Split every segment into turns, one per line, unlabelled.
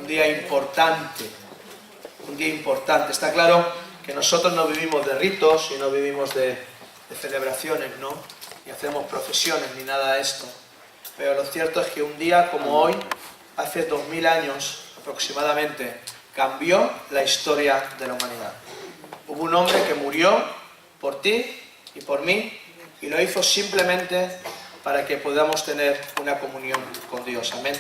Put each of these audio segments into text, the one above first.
día importante, un día importante. Está claro que nosotros no vivimos de ritos y no vivimos de celebraciones, ¿no? Ni hacemos profesiones ni nada de esto. Pero lo cierto es que un día como hoy, hace 2000 años aproximadamente, cambió la historia de la humanidad. Hubo un hombre que murió por ti y por mí y lo hizo simplemente para que podamos tener una comunión con Dios. Amén.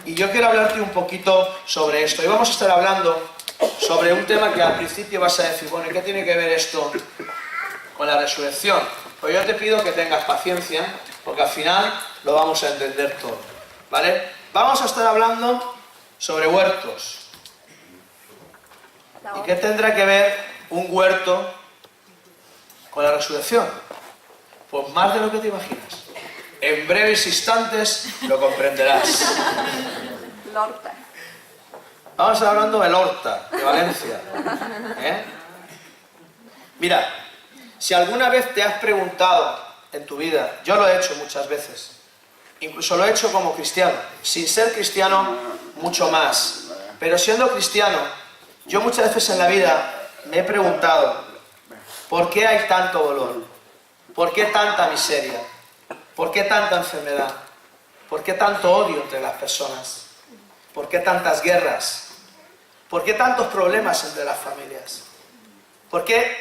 Y yo quiero hablarte un poquito sobre esto. Y vamos a estar hablando sobre un tema que al principio vas a decir, bueno, ¿y qué tiene que ver esto con la resurrección? Pues yo te pido que tengas paciencia, porque al final lo vamos a entender todo, ¿vale? Vamos a estar hablando sobre huertos. ¿Y qué tendrá que ver un huerto con la resurrección? Pues más de lo que te imaginas. En breves instantes lo comprenderás.
L'horta.
Vamos a estar hablando del Horta, de Valencia. Mira, si alguna vez te has preguntado en tu vida, yo lo he hecho muchas veces, incluso lo he hecho como cristiano, sin ser cristiano mucho más, pero siendo cristiano, yo muchas veces en la vida me he preguntado, ¿por qué hay tanto dolor? ¿Por qué tanta miseria? ¿Por qué tanta enfermedad? ¿Por qué tanto odio entre las personas? ¿Por qué tantas guerras? ¿Por qué tantos problemas entre las familias? ¿Por qué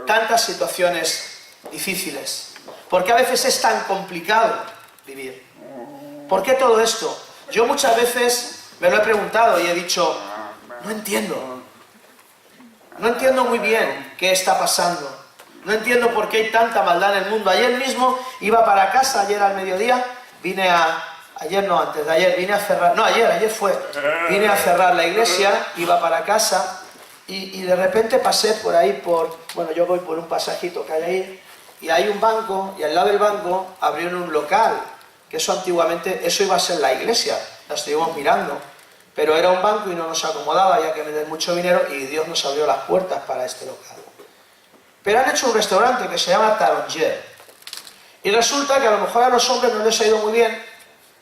tantas situaciones difíciles? ¿Por qué a veces es tan complicado vivir? ¿Por qué todo esto? Yo muchas veces me lo he preguntado y he dicho, no entiendo. No entiendo muy bien qué está pasando. No entiendo por qué hay tanta maldad en el mundo. Ayer mismo iba para casa, ayer al mediodía, vine a cerrar la iglesia, iba para casa y de repente pasé por ahí bueno, yo voy por un pasajito que hay ahí y hay un banco y al lado del banco abrieron un local, que eso antiguamente, eso iba a ser la iglesia, la estuvimos mirando, pero era un banco y no nos acomodaba, había que meter mucho dinero y Dios nos abrió las puertas para este local. Pero han hecho un restaurante que se llama Taronger y resulta que a lo mejor a los hombres no les ha ido muy bien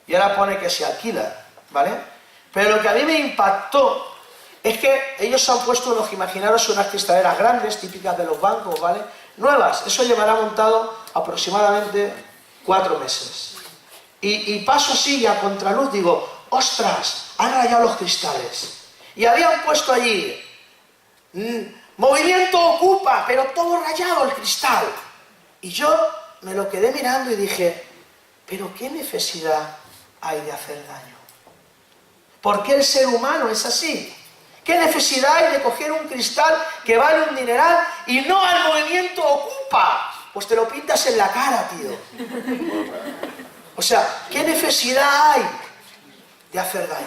y ahora pone que se alquila, ¿vale? Pero lo que a mí me impactó es que ellos han puesto imaginaros unas cristaleras grandes, típicas de los bancos, ¿vale? Nuevas, eso llevará montado aproximadamente 4 meses. Y paso así y a contraluz digo, ¡ostras! Han rayado los cristales. Y habían puesto allí, movimiento ocupa, pero todo rayado el cristal. Y yo me lo quedé mirando y dije, ¿pero qué necesidad hay de hacer daño? ¿Por qué el ser humano es así? ¿Qué necesidad hay de coger un cristal que vale un dineral y no al movimiento ocupa? Pues te lo pintas en la cara, tío. O sea, ¿qué necesidad hay de hacer daño?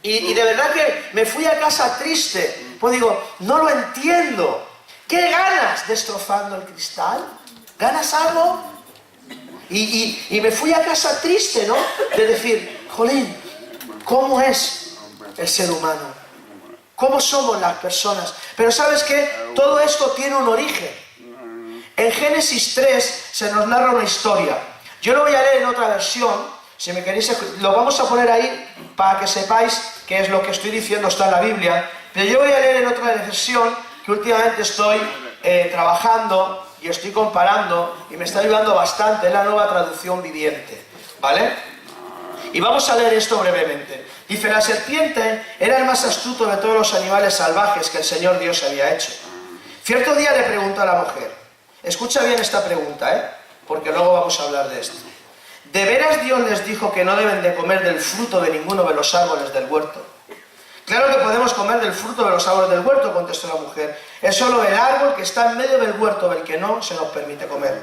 Y de verdad que me fui a casa triste. Pues digo, no lo entiendo. ¿Qué ganas destrozando el cristal? ¿Ganas algo? Y me fui a casa triste, ¿no? De decir, jolín, ¿cómo es el ser humano? ¿Cómo somos las personas? Pero ¿sabes qué? Todo esto tiene un origen. En Génesis 3 se nos narra una historia. Yo lo voy a leer en otra versión. Si me queréis, lo vamos a poner ahí para que sepáis qué es lo que estoy diciendo, está en la Biblia. Pero yo voy a leer en otra versión que últimamente estoy trabajando y estoy comparando y me está ayudando bastante, es la Nueva Traducción Viviente, ¿vale? Y vamos a leer esto brevemente. Dice, la serpiente era el más astuto de todos los animales salvajes que el Señor Dios había hecho. Cierto día le preguntó a la mujer, escucha bien esta pregunta, porque luego vamos a hablar de esto. ¿De veras Dios les dijo que no deben de comer del fruto de ninguno de los árboles del huerto? Claro que podemos comer del fruto de los árboles del huerto, contestó la mujer. Es solo el árbol que está en medio del huerto del que no se nos permite comer.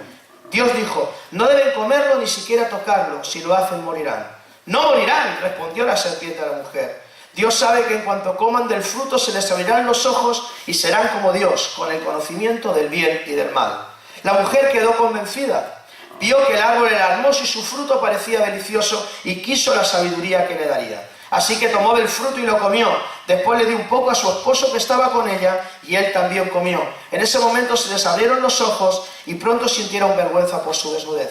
Dios dijo, no deben comerlo ni siquiera tocarlo, si lo hacen morirán. No morirán, respondió la serpiente a la mujer. Dios sabe que en cuanto coman del fruto se les abrirán los ojos y serán como Dios, con el conocimiento del bien y del mal. La mujer quedó convencida. Vio que el árbol era hermoso y su fruto parecía delicioso y quiso la sabiduría que le daría. Así que tomó del fruto y lo comió. Después le dio un poco a su esposo que estaba con ella y él también comió. En ese momento se les abrieron los ojos y pronto sintieron vergüenza por su desnudez.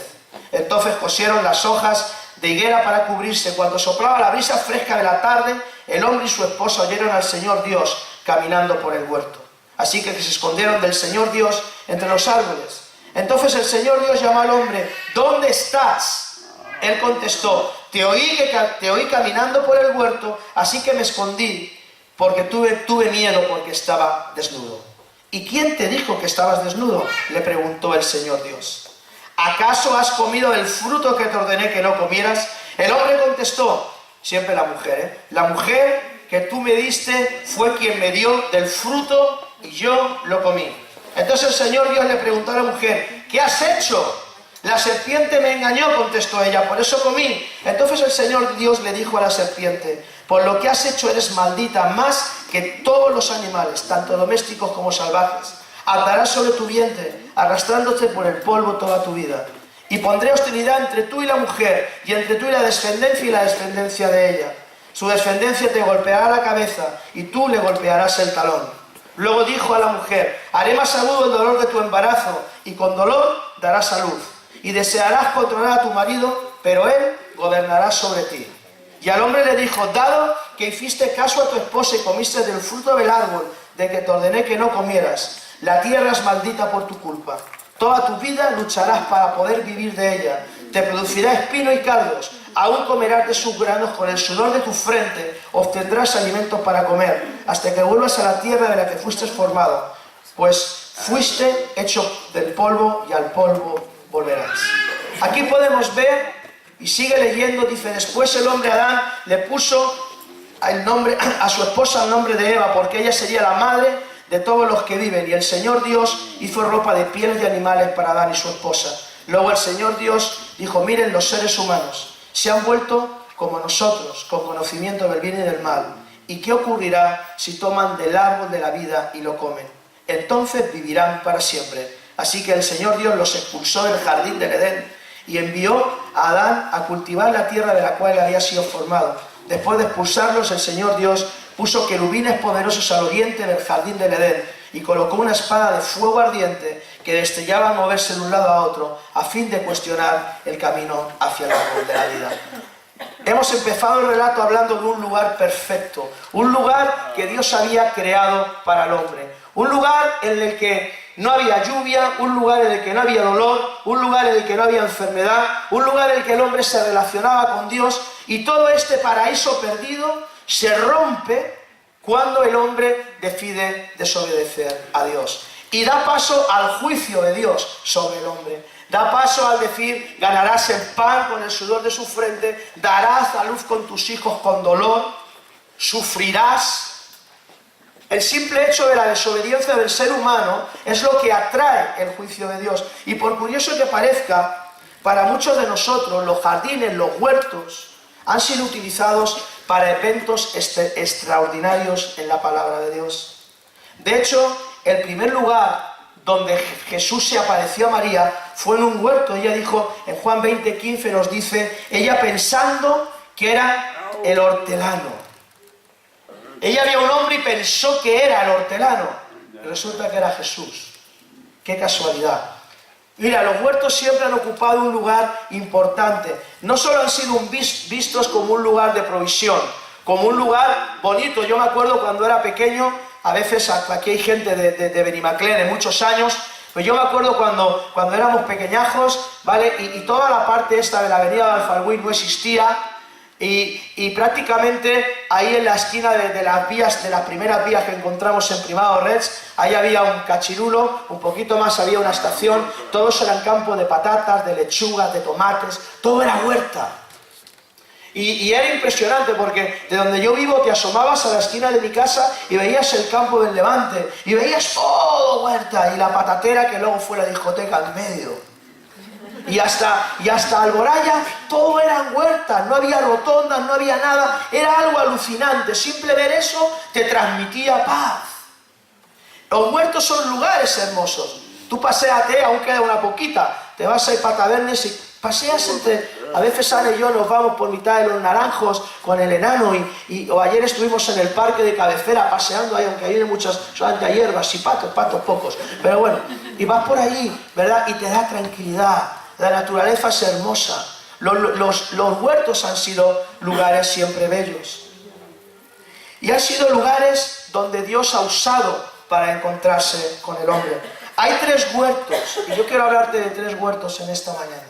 Entonces cosieron las hojas de higuera para cubrirse. Cuando soplaba la brisa fresca de la tarde, el hombre y su esposa oyeron al Señor Dios caminando por el huerto. Así que se escondieron del Señor Dios entre los árboles. Entonces el Señor Dios llamó al hombre: ¿dónde estás? Él contestó: te oí caminando por el huerto, así que me escondí, porque tuve miedo porque estaba desnudo. ¿Y quién te dijo que estabas desnudo?, le preguntó el Señor Dios. ¿Acaso has comido del fruto que te ordené que no comieras? El hombre contestó, siempre la mujer, la mujer que tú me diste fue quien me dio del fruto y yo lo comí. Entonces el Señor Dios le preguntó a la mujer: ¿qué has hecho? La serpiente me engañó, contestó ella, por eso comí. Entonces el Señor Dios le dijo a la serpiente: por lo que has hecho eres maldita más que todos los animales, tanto domésticos como salvajes. Atarás sobre tu vientre, arrastrándote por el polvo toda tu vida. Y pondré hostilidad entre tú y la mujer, y entre tú y la descendencia de ella. Su descendencia te golpeará la cabeza, y tú le golpearás el talón. Luego dijo a la mujer: haré más agudo el dolor de tu embarazo, y con dolor darás a luz. Y desearás controlar a tu marido, pero él gobernará sobre ti. Y al hombre le dijo: dado que hiciste caso a tu esposa y comiste del fruto del árbol de que te ordené que no comieras, la tierra es maldita por tu culpa. Toda tu vida lucharás para poder vivir de ella. Te producirá espino y cardos. Aún comerás de sus granos, con el sudor de tu frente obtendrás alimento para comer, hasta que vuelvas a la tierra de la que fuiste formado. Pues fuiste hecho del polvo y al polvo volverás. Aquí podemos ver, y sigue leyendo, dice: después el hombre Adán le puso el nombre a su esposa el nombre de Eva, porque ella sería la madre de todos los que viven. Y el Señor Dios hizo ropa de pieles de animales para Adán y su esposa. Luego el Señor Dios dijo: miren, los seres humanos se han vuelto como nosotros, con conocimiento del bien y del mal. ¿Y qué ocurrirá si toman del árbol de la vida y lo comen? Entonces vivirán para siempre. Así que el Señor Dios los expulsó del jardín del Edén y envió a Adán a cultivar la tierra de la cual había sido formado. Después de expulsarlos, el Señor Dios puso querubines poderosos al oriente del jardín del Edén y colocó una espada de fuego ardiente que destellaba al moverse de un lado a otro a fin de cuestionar el camino hacia el árbol de la vida. Hemos empezado el relato hablando de un lugar perfecto, un lugar que Dios había creado para el hombre, un lugar en el que no había lluvia, un lugar en el que no había dolor, un lugar en el que no había enfermedad, un lugar en el que el hombre se relacionaba con Dios, y todo este paraíso perdido se rompe cuando el hombre decide desobedecer a Dios y da paso al juicio de Dios sobre el hombre. Da paso al decir: ganarás el pan con el sudor de su frente, darás a luz con tus hijos con dolor, sufrirás. El simple hecho de la desobediencia del ser humano es lo que atrae el juicio de Dios. Y por curioso que parezca, para muchos de nosotros los jardines, los huertos, han sido utilizados para eventos extraordinarios en la palabra de Dios. De hecho, el primer lugar donde Jesús se apareció a María fue en un huerto. Ella dijo, en Juan 20:15 nos dice, ella pensando que era el hortelano. Ella vio a un hombre y pensó que era el hortelano. Y resulta que era Jesús. ¡Qué casualidad! Mira, los huertos siempre han ocupado un lugar importante. No solo han sido vistos como un lugar de provisión, como un lugar bonito. Yo me acuerdo cuando era pequeño, a veces aquí hay gente de Benimaclet de muchos años, pues yo me acuerdo cuando éramos pequeñajos, ¿vale? Y toda la parte esta de la avenida de Alfarbuy no existía. Y prácticamente ahí en la esquina de las vías, de las primeras vías que encontramos en Primado Reds, ahí había un cachirulo, un poquito más había una estación, todos eran campos de patatas, de lechugas, de tomates, todo era huerta. Y era impresionante porque de donde yo vivo te asomabas a la esquina de mi casa y veías el campo del Levante, y veías todo huerta, y la patatera que luego fue la discoteca en medio. Y hasta Alboraya todo eran huertas, no había rotondas, no había nada, era algo alucinante. Simple ver eso te transmitía paz. Los huertos son lugares hermosos. Tú paséate, aún queda una poquita, te vas a ir para Tabernes y paseas a veces Ana y yo nos vamos por mitad de los naranjos con el enano o ayer estuvimos en el parque de cabecera paseando ahí, aunque ahí hay muchas, solamente hay hierbas y patos pocos, pero bueno, y vas por ahí, ¿verdad? Y te da tranquilidad. La naturaleza es hermosa. los huertos han sido lugares siempre bellos. Y han sido lugares donde Dios ha usado para encontrarse con el hombre. Hay 3 huertos, y yo quiero hablarte de 3 huertos en esta mañana.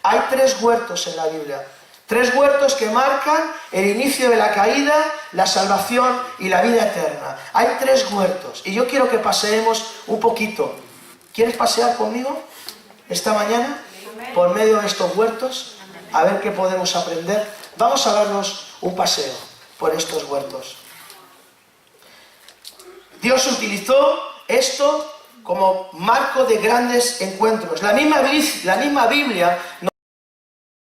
Hay 3 huertos en la Biblia. 3 huertos que marcan el inicio de la caída, la salvación y la vida eterna. Hay 3 huertos, y yo quiero que paseemos un poquito. ¿Quieres pasear conmigo esta mañana por medio de estos huertos? A ver qué podemos aprender. Vamos a darnos un paseo por estos huertos. Dios utilizó esto como marco de grandes encuentros. La misma Biblia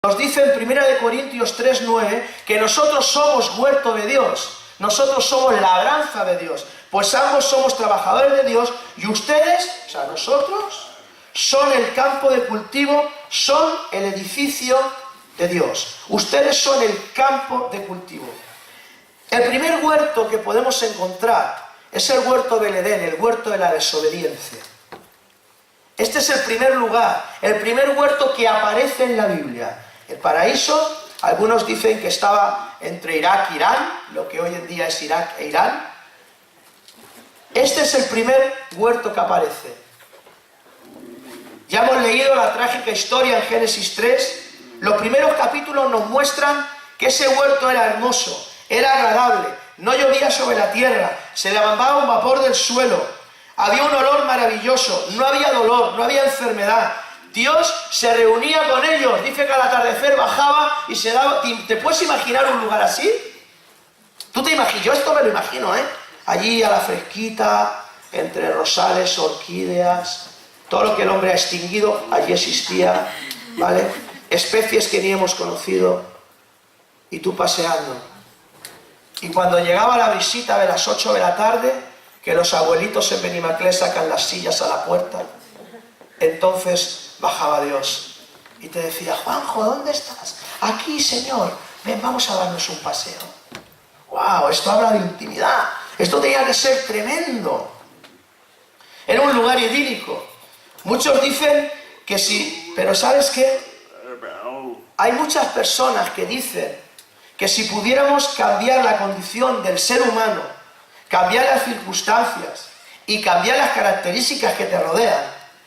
nos dice en 1 Corintios 3:9 que nosotros somos huerto de Dios, nosotros somos labranza de Dios, pues ambos somos trabajadores de Dios y ustedes, o sea, nosotros, son el campo de cultivo, son el edificio de Dios. Ustedes son el campo de cultivo. El primer huerto que podemos encontrar es el huerto del Edén, el huerto de la desobediencia. Este es el primer lugar, el primer huerto que aparece en la Biblia. El paraíso, algunos dicen que estaba entre Irak e Irán, lo que hoy en día es Irak e Irán. Este es el primer huerto que aparece. Ya hemos leído la trágica historia en Génesis 3. Los primeros capítulos nos muestran que ese huerto era hermoso, era agradable, no llovía sobre la tierra, se levantaba un vapor del suelo, había un olor maravilloso, no había dolor, no había enfermedad. Dios se reunía con ellos, dice que al atardecer bajaba y se daba... ¿Te puedes imaginar un lugar así? ¿Tú te imaginas? Yo esto me lo imagino, ¿eh? Allí a la fresquita, entre rosales, orquídeas, todo lo que el hombre ha extinguido, allí existía, ¿vale? Especies que ni hemos conocido, y tú paseando. Y cuando llegaba la visita de las 8 de la tarde, que los abuelitos en Benimaclet sacan las sillas a la puerta, entonces bajaba Dios y te decía: Juanjo, ¿dónde estás? Aquí, Señor, ven, vamos a darnos un paseo. ¡Wow! Esto habla de intimidad. Esto tenía que ser tremendo. Era un lugar idílico. Muchos dicen que sí, pero ¿sabes qué? Hay muchas personas que dicen que si pudiéramos cambiar la condición del ser humano, cambiar las circunstancias y cambiar las características que te rodean,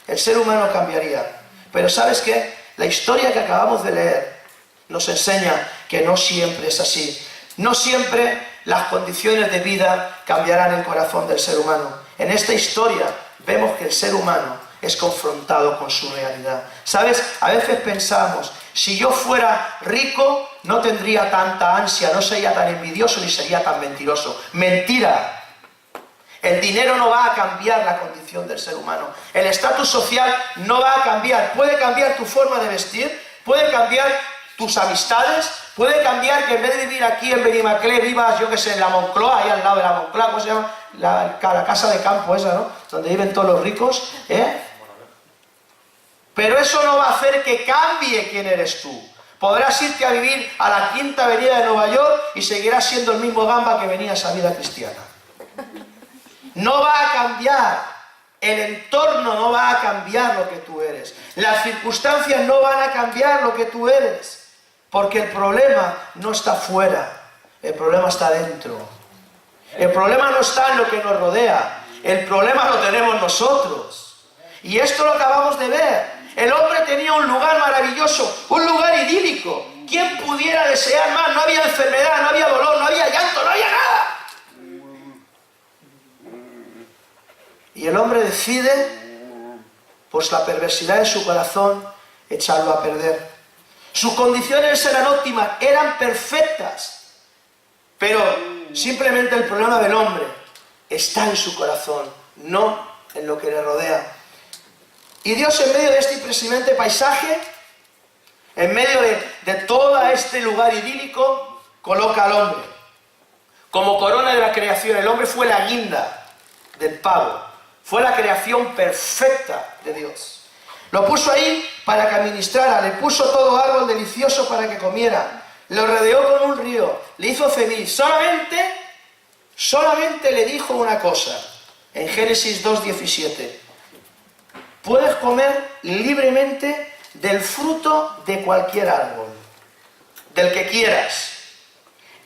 el ser humano cambiaría. Pero ¿sabes qué? La historia que acabamos de leer nos enseña que no siempre es así. No siempre las condiciones de vida cambiarán el corazón del ser humano. En esta historia vemos que el ser humano es confrontado con su realidad. ¿Sabes? A veces pensamos, si yo fuera rico, no tendría tanta ansia, no sería tan envidioso ni sería tan mentiroso. ¡Mentira! El dinero no va a cambiar la condición del ser humano. El estatus social no va a cambiar. Puede cambiar tu forma de vestir, puede cambiar tus amistades, puede cambiar que en vez de vivir aquí en Benimaclet vivas, yo que sé, en la Moncloa, ahí al lado de la Moncloa, ¿cómo se llama? La casa de campo esa, ¿no? Donde viven todos los ricos, ¿eh? Pero eso no va a hacer que cambie quién eres tú. Podrás irte a vivir a la Quinta Avenida de Nueva York y seguirás siendo el mismo gamba que venías a vida cristiana. No va a cambiar, el entorno no va a cambiar lo que tú eres, las circunstancias no van a cambiar lo que tú eres, porque el problema no está fuera, el problema está dentro. El problema no está en lo que nos rodea, el problema lo tenemos nosotros. Y esto lo acabamos de ver. El hombre tenía un lugar maravilloso, un lugar idílico. ¿Quién pudiera desear más? No había enfermedad, no había dolor, no había llanto, no había nada. Y el hombre decide, pues la perversidad de su corazón, echarlo a perder. Sus condiciones eran óptimas, eran perfectas. Pero simplemente el problema del hombre está en su corazón, no en lo que le rodea. Y Dios, en medio de este impresionante paisaje, en medio de todo este lugar idílico, coloca al hombre como corona de la creación. El hombre fue la guinda del pavo. Fue la creación perfecta de Dios. Lo puso ahí para que administrara, le puso todo árbol delicioso para que comiera, lo rodeó con un río, le hizo feliz. Solamente le dijo una cosa, en Génesis 2:17. Puedes comer libremente del fruto de cualquier árbol. del que quieras,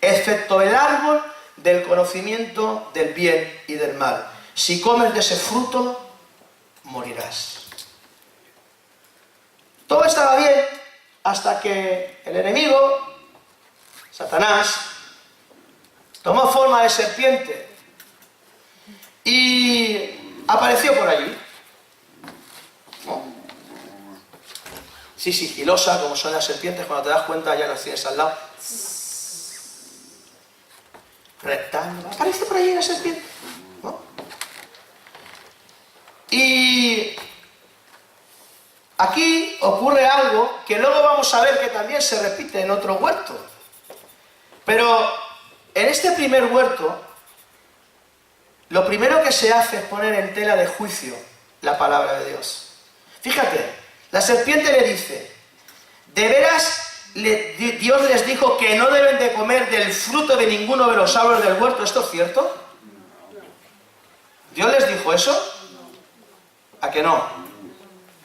excepto el árbol del conocimiento del bien y del mal. Si comes de ese fruto, morirás. Todo estaba bien hasta que el enemigo, Satanás, tomó forma de serpiente y apareció por allí. ¿No? Sí, sigilosa, como son las serpientes, cuando te das cuenta ya las tienes al lado. Rectángulo. Aparece por allí la serpiente. ¿No? Y aquí ocurre algo que luego vamos a ver que también se repite en otro huerto. Pero en este primer huerto, lo primero que se hace es poner en tela de juicio la palabra de Dios. Fíjate, la serpiente le dice, ¿de veras Dios les dijo que no deben de comer del fruto de ninguno de los árboles del huerto? ¿Esto es cierto? ¿Dios les dijo eso? ¿A que no?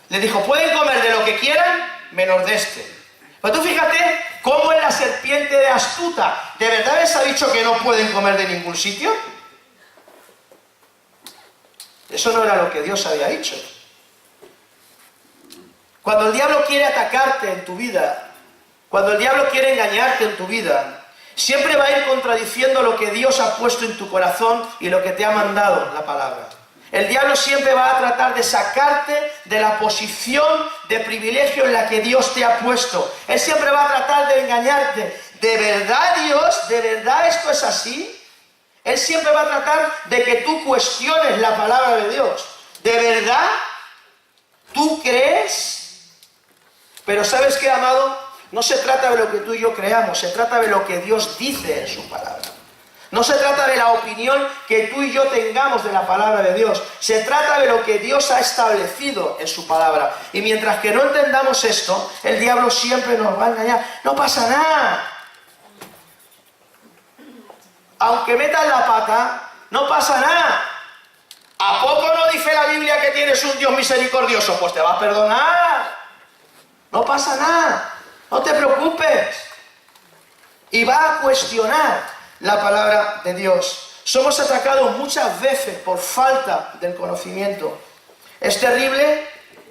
Les dijo, pueden comer de lo que quieran, menos de este. Pero tú fíjate cómo es la serpiente de astuta. ¿De verdad les ha dicho que no pueden comer de ningún sitio? Eso no era lo que Dios había dicho. Cuando el diablo quiere atacarte en tu vida, cuando el diablo quiere engañarte en tu vida, siempre va a ir contradiciendo lo que Dios ha puesto en tu corazón y lo que te ha mandado la palabra. El diablo siempre va a tratar de sacarte de la posición de privilegio en la que Dios te ha puesto. Él siempre va a tratar de engañarte. ¿De verdad, Dios? ¿De verdad esto es así? Él siempre va a tratar de que tú cuestiones la palabra de Dios. ¿De verdad? ¿Tú crees? Pero ¿sabes qué, amado? No se trata de lo que tú y yo creamos, se trata de lo que Dios dice en su palabra. No se trata de la opinión que tú y yo tengamos de la palabra de Dios. Se trata de lo que Dios ha establecido en su palabra. Y mientras que no entendamos esto, el diablo siempre nos va a engañar. No pasa nada. Aunque metas la pata, no pasa nada. ¿A poco no dice la Biblia que tienes un Dios misericordioso? Pues te va a perdonar. No pasa nada. No te preocupes. Y va a cuestionar la palabra de Dios. Somos atacados muchas veces por falta del conocimiento. Es terrible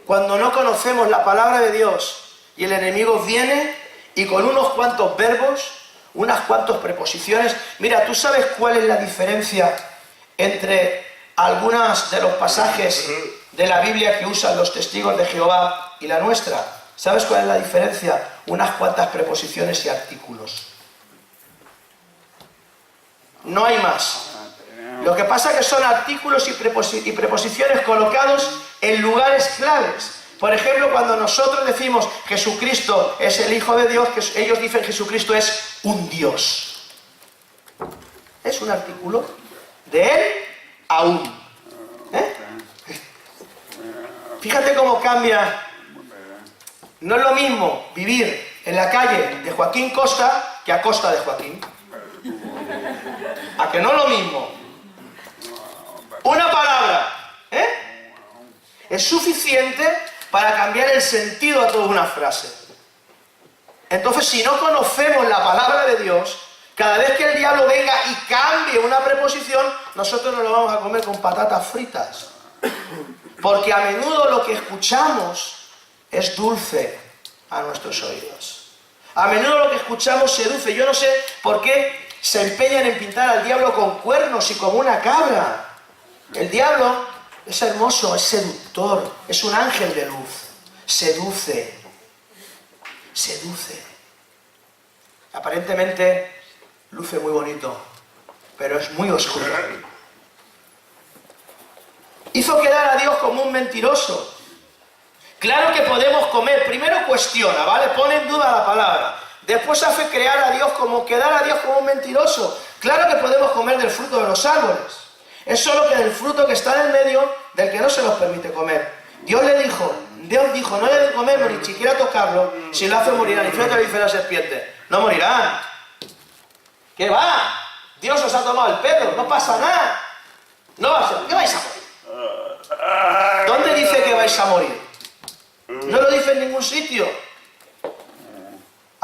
cuando no conocemos la palabra de Dios y el enemigo viene y con unos cuantos verbos, unas cuantas preposiciones. Mira, ¿tú sabes cuál es la diferencia entre algunos de los pasajes de la Biblia que usan los testigos de Jehová y la nuestra? ¿Sabes cuál es la diferencia? Unas cuantas preposiciones y artículos. No hay más. Lo que pasa es que son artículos y preposiciones colocados en lugares claves. Por ejemplo, cuando nosotros decimos Jesucristo es el Hijo de Dios, que ellos dicen Jesucristo es un Dios. Es un artículo de él a un. Fíjate cómo cambia. No es lo mismo vivir en la calle de Joaquín Costa que a costa de Joaquín. ¿A que no es lo mismo? Una palabra, es suficiente para cambiar el sentido a toda una frase. Entonces, si no conocemos la palabra de Dios, cada vez que el diablo venga y cambie una preposición, nosotros nos lo vamos a comer con patatas fritas. Porque a menudo lo que escuchamos es dulce a nuestros oídos. A menudo lo que escuchamos seduce. Yo no sé por qué se empeñan en pintar al diablo con cuernos y como una cabra. El diablo es hermoso, es seductor, es un ángel de luz. Seduce. Seduce. Aparentemente luce muy bonito, pero es muy oscuro. Hizo quedar a Dios como un mentiroso. Claro que podemos comer, primero cuestiona, ¿vale? Pone en duda la palabra. Después hace quedar a Dios como un mentiroso. Claro que podemos comer del fruto de los árboles. Es solo que del fruto que está en el medio, del que no se nos permite comer. Dios dijo, no deben comerlo ni siquiera tocarlo, si lo hace morirán. Y fíjate lo que dice la serpiente, no morirán. ¿Qué va? Dios os ha tomado el pelo, no pasa nada. No va a ser, ¿qué vais a morir? ¿Dónde dice que vais a morir? No lo dice en ningún sitio.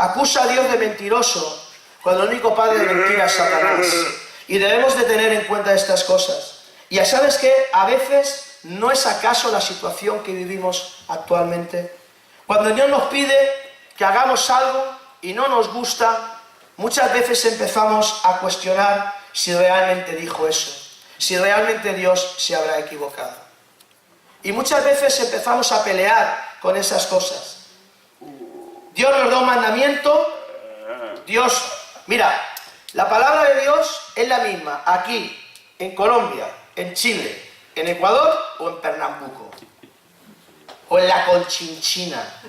acusa a Dios de mentiroso, cuando el único padre de mentira es Satanás. Y debemos de tener en cuenta estas cosas. Y ya sabes que a veces no es acaso la situación que vivimos actualmente. Cuando Dios nos pide que hagamos algo y no nos gusta, muchas veces empezamos a cuestionar si realmente dijo eso, si realmente Dios se habrá equivocado. Y muchas veces empezamos a pelear con esas cosas. Dios nos da un mandamiento, Dios, mira, la palabra de Dios es la misma aquí, en Colombia, en Chile, en Ecuador o en Pernambuco, o en la Conchinchina,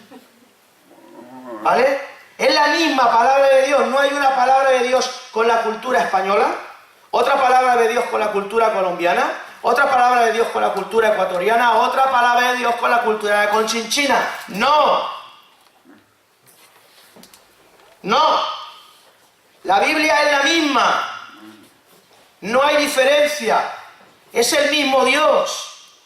¿vale? Es la misma palabra de Dios, no hay una palabra de Dios con la cultura española, otra palabra de Dios con la cultura colombiana, otra palabra de Dios con la cultura ecuatoriana, otra palabra de Dios con la cultura de Conchinchina. ¡No! ¡No! La Biblia es la misma. No hay diferencia. Es el mismo Dios.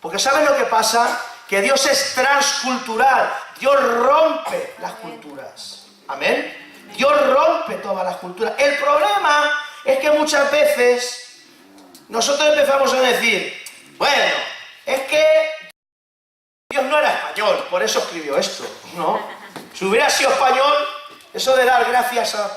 Porque ¿sabes lo que pasa? Que Dios es transcultural. Dios rompe las culturas. ¿Amén? Dios rompe todas las culturas. El problema es que muchas veces nosotros empezamos a decir, bueno, es que Dios no era español, por eso escribió esto, ¿no? Si hubiera sido español, eso de dar gracias a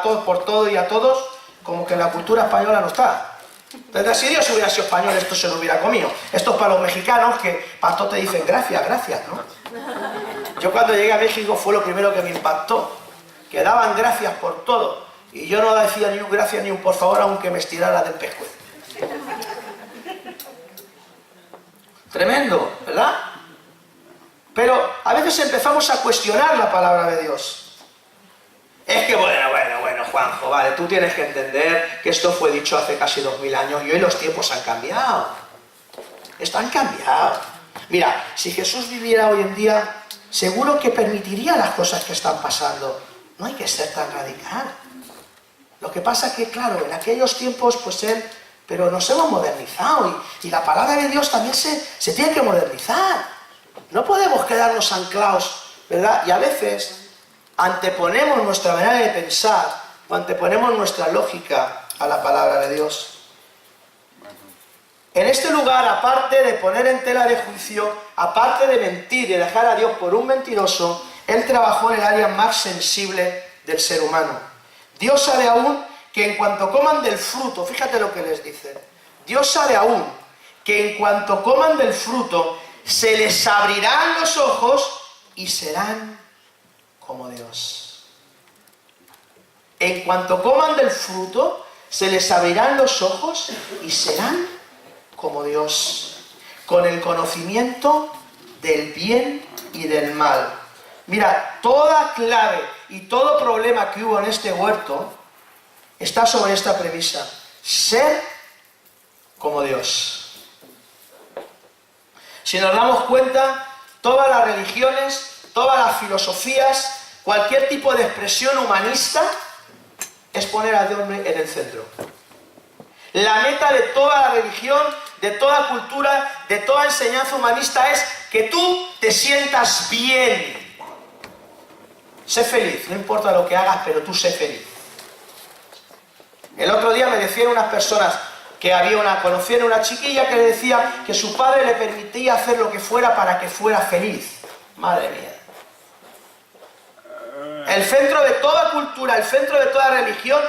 todos por todo y a todos, como que en la cultura española no está. Entonces, si Dios hubiera sido español, esto se lo hubiera comido. Esto es para los mexicanos que para todo te dicen gracias, gracias, ¿no? Yo cuando llegué a México fue lo primero que me impactó, que daban gracias por todo. Y yo no decía ni un gracias ni un por favor, aunque me estirara del pescuezo. Tremendo, ¿verdad? Pero a veces empezamos a cuestionar la palabra de Dios. Es que bueno, Juanjo, vale, tú tienes que entender que esto fue dicho hace casi 2000 años y hoy los tiempos han cambiado. Esto han cambiado. Mira, si Jesús viviera hoy en día, seguro que permitiría las cosas que están pasando. No hay que ser tan radical. Lo que pasa es que, claro, en aquellos tiempos, pues pero nos hemos modernizado y la palabra de Dios también se tiene que modernizar. No podemos quedarnos anclados, ¿verdad? Y a veces anteponemos nuestra manera de pensar o anteponemos nuestra lógica a la palabra de Dios. En este lugar, aparte de poner en tela de juicio, aparte de mentir y dejar a Dios por un mentiroso, Él trabajó en el área más sensible del ser humano. Dios sabe aún que en cuanto coman del fruto, fíjate lo que les dice, Dios sabe aún que en cuanto coman del fruto, se les abrirán los ojos y serán como Dios. En cuanto coman del fruto, se les abrirán los ojos y serán como Dios, con el conocimiento del bien y del mal. Mira, toda clave y todo problema que hubo en este huerto está sobre esta premisa: ser como Dios. Si nos damos cuenta, todas las religiones, todas las filosofías, cualquier tipo de expresión humanista es poner a Dios en el centro. La meta de toda la religión, de toda cultura, de toda enseñanza humanista es que tú te sientas bien. Sé feliz, no importa lo que hagas, pero tú sé feliz. El otro día me decían unas personas que conocían una chiquilla que le decía que su padre le permitía hacer lo que fuera para que fuera feliz. Madre mía. El centro de toda cultura, el centro de toda religión,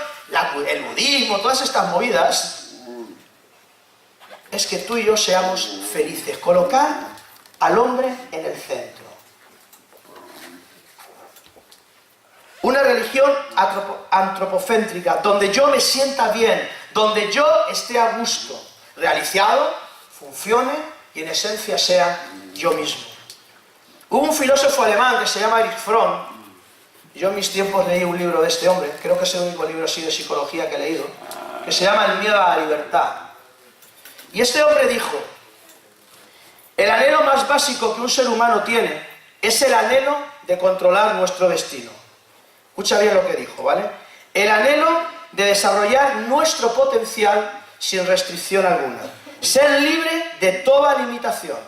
el budismo, todas estas movidas, es que tú y yo seamos felices. Colocar al hombre en el centro. Una religión antropocéntrica, donde yo me sienta bien, donde yo esté a gusto, realizado, funcione y en esencia sea yo mismo. Hubo un filósofo alemán que se llama Erich Fromm. Yo en mis tiempos leí un libro de este hombre, creo que es el único libro así de psicología que he leído, que se llama El miedo a la libertad. Y este hombre dijo: el anhelo más básico que un ser humano tiene es el anhelo de controlar nuestro destino. Escucha bien lo que dijo, ¿vale? El anhelo de desarrollar nuestro potencial sin restricción alguna. Ser libre de toda limitación.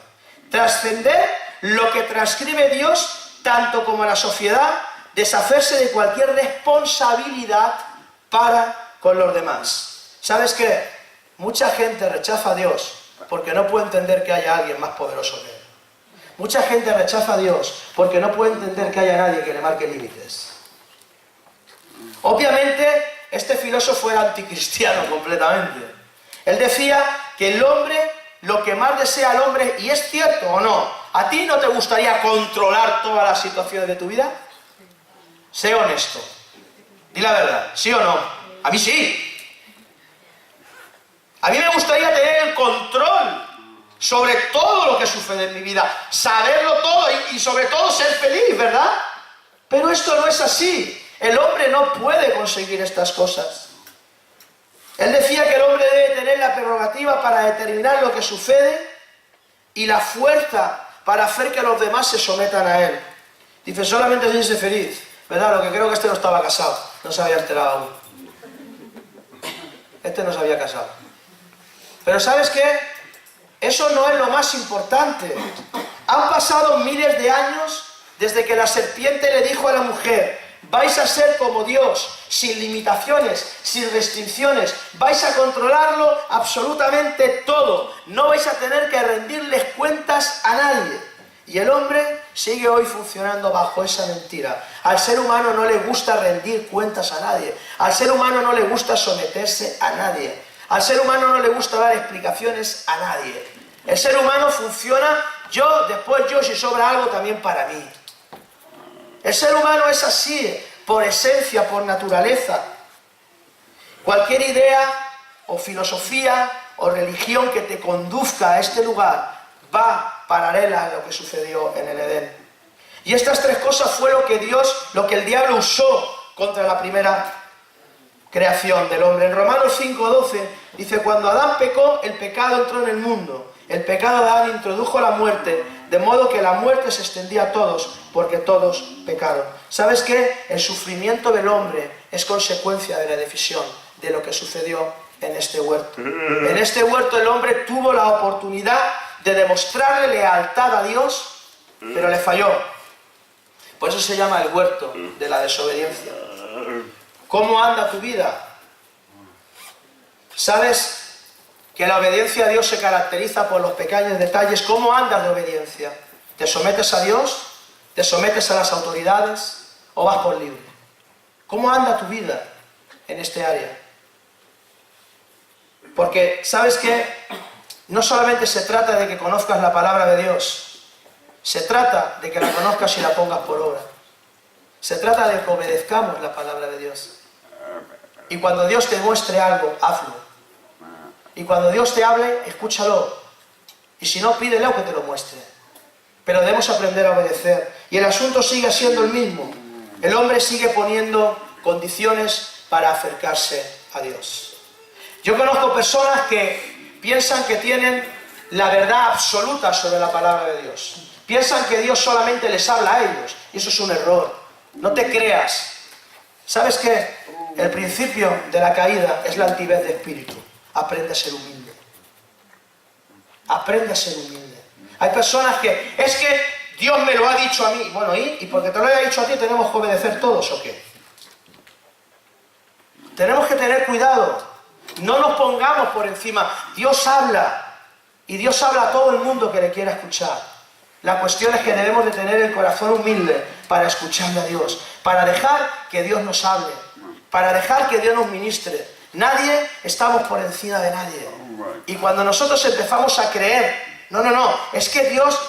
Trascender lo que transcribe Dios tanto como la sociedad deshacerse de cualquier responsabilidad para con los demás. ¿Sabes qué? Mucha gente rechaza a Dios porque no puede entender que haya alguien más poderoso que él. Mucha gente rechaza a Dios porque no puede entender que haya nadie que le marque límites. Obviamente, este filósofo era anticristiano completamente. Él decía que el hombre, lo que más desea al hombre, y es cierto o no, ¿a ti no te gustaría controlar todas las situaciones de tu vida? Sé honesto. Di la verdad, ¿sí o no? A mí sí. A mí me gustaría tener el control sobre todo lo que sucede en mi vida, saberlo todo y sobre todo ser feliz, ¿verdad? Pero esto no es así. El hombre no puede conseguir estas cosas. Él decía que el hombre debe tener la prerrogativa para determinar lo que sucede y la fuerza para hacer que los demás se sometan a él. Dice, solamente así se feliz, ¿verdad? Lo que creo que este no estaba casado, no se había enterado aún. Este no se había casado. Pero ¿sabes qué? Eso no es lo más importante. Han pasado miles de años desde que la serpiente le dijo a la mujer, vais a ser como Dios, sin limitaciones, sin restricciones, vais a controlarlo absolutamente todo, no vais a tener que rendirles cuentas a nadie. Y el hombre sigue hoy funcionando bajo esa mentira. Al ser humano no le gusta rendir cuentas a nadie, al ser humano no le gusta someterse a nadie, al ser humano no le gusta dar explicaciones a nadie. El ser humano funciona yo, después yo, si sobra algo también para mí. El ser humano es así, por esencia, por naturaleza. Cualquier idea o filosofía o religión que te conduzca a este lugar va paralela a lo que sucedió en el Edén. Y estas tres cosas fue lo que el diablo usó contra la primera creación del hombre. En Romanos 5:12 dice, cuando Adán pecó, el pecado entró en el mundo. El pecado de Adán introdujo la muerte, de modo que la muerte se extendía a todos, porque todos pecaron. ¿Sabes qué? El sufrimiento del hombre es consecuencia de la decisión, de lo que sucedió en este huerto. En este huerto el hombre tuvo la oportunidad de demostrarle lealtad a Dios, pero le falló. Por eso se llama el huerto de la desobediencia. ¿Cómo anda tu vida? ¿Sabes que la obediencia a Dios se caracteriza por los pequeños detalles? ¿Cómo andas de obediencia? ¿Te sometes a Dios? ¿Te sometes a las autoridades? ¿O vas por libre? ¿Cómo anda tu vida en este área? Porque, ¿sabes qué? No solamente se trata de que conozcas la palabra de Dios, se trata de que la conozcas y la pongas por obra. Se trata de que obedezcamos la palabra de Dios. Y cuando Dios te muestre algo, hazlo. Y cuando Dios te hable, escúchalo. Y si no, pídele que te lo muestre. Pero debemos aprender a obedecer. Y el asunto sigue siendo el mismo. El hombre sigue poniendo condiciones para acercarse a Dios. Yo conozco personas que piensan que tienen la verdad absoluta sobre la palabra de Dios. Piensan que Dios solamente les habla a ellos. Y eso es un error. No te creas. ¿Sabes qué? El principio de la caída es la altivez de espíritu. Aprende a ser humilde. Aprende a ser humilde. Hay personas que, es que Dios me lo ha dicho a mí. Bueno, ¿y porque te lo haya dicho a ti tenemos que obedecer todos o qué? Tenemos que tener cuidado. No nos pongamos por encima. Dios habla. Y Dios habla a todo el mundo que le quiera escuchar. La cuestión es que debemos de tener el corazón humilde para escucharle a Dios. Para dejar que Dios nos hable. Para dejar que Dios nos ministre. Nadie estamos por encima de nadie. Y cuando nosotros empezamos a creer, es que Dios,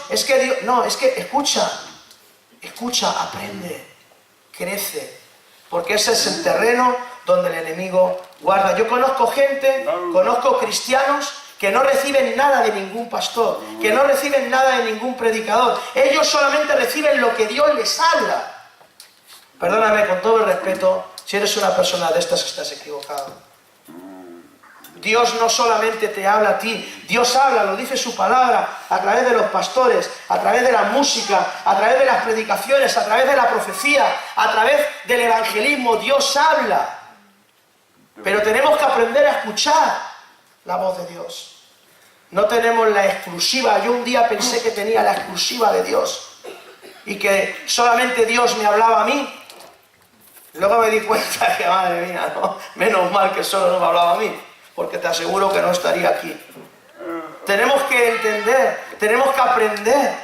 escucha, aprende, crece. Porque ese es el terreno donde el enemigo guarda. Yo conozco cristianos que no reciben nada de ningún pastor, que no reciben nada de ningún predicador. Ellos solamente reciben lo que Dios les habla. Perdóname, con todo el respeto, si eres una persona de estas estás equivocado. Dios no solamente te habla a ti, Dios habla, lo dice su palabra, a través de los pastores, a través de la música, a través de las predicaciones, a través de la profecía, a través del evangelismo. Dios habla. Pero tenemos que aprender a escuchar la voz de Dios. No tenemos la exclusiva. Yo un día pensé que tenía la exclusiva de Dios y que solamente Dios me hablaba a mí. Luego me di cuenta que, madre mía, ¿no? Menos mal que solo no me hablaba a mí, porque te aseguro que no estaría aquí. Tenemos que entender, tenemos que aprender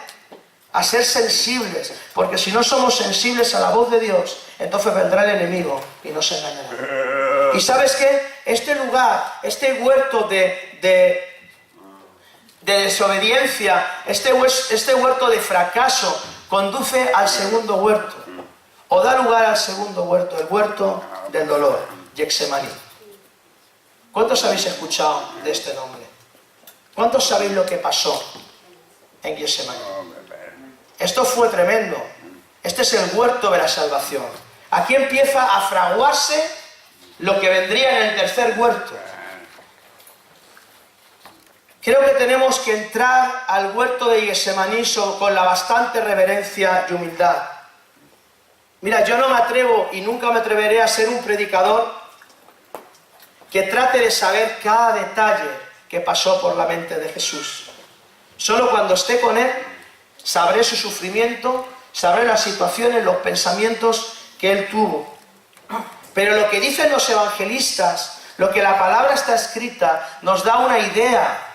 a ser sensibles, porque si no somos sensibles a la voz de Dios, entonces vendrá el enemigo y nos engañará. ¿Y sabes qué? Este lugar, este huerto de desobediencia, este huerto de fracaso, conduce al segundo huerto, o da lugar al segundo huerto, el huerto del dolor, Getsemaní. ¿Cuántos habéis escuchado de este nombre? ¿Cuántos sabéis lo que pasó en Getsemaní? Esto fue tremendo. Este es el huerto de la salvación. Aquí empieza a fraguarse lo que vendría en el tercer huerto. Creo que tenemos que entrar al huerto de Getsemaní con la bastante reverencia y humildad. Mira, yo no me atrevo y nunca me atreveré a ser un predicador que trate de saber cada detalle que pasó por la mente de Jesús. Solo cuando esté con Él sabré su sufrimiento, sabré las situaciones, los pensamientos que Él tuvo. Pero lo que dicen los evangelistas, lo que la palabra está escrita, nos da una idea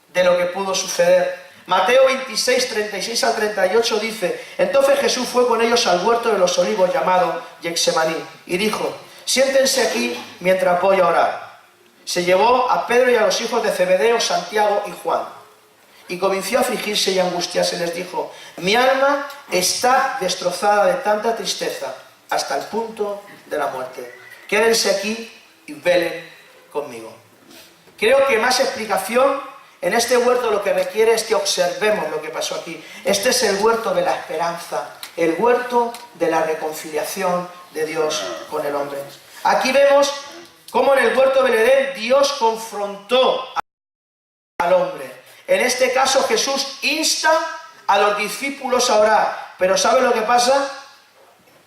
de lo que pudo suceder. Mateo 26, 36 al 38 dice: entonces Jesús fue con ellos al huerto de los olivos llamado Getsemaní y dijo: siéntense aquí mientras voy a orar. Se llevó a Pedro y a los hijos de Zebedeo, Santiago y Juan, y comenzó a afligirse y a angustiarse. Les dijo: mi alma está destrozada de tanta tristeza hasta el punto de la muerte. Quédense aquí y velen conmigo. Creo que más explicación en este huerto lo que requiere es que observemos lo que pasó aquí. Este es el huerto de la esperanza, el huerto de la reconciliación de Dios con el hombre. Aquí vemos cómo en el huerto del Edén Dios confrontó al hombre. En este caso Jesús insta a los discípulos a orar. Pero ¿sabe lo que pasa?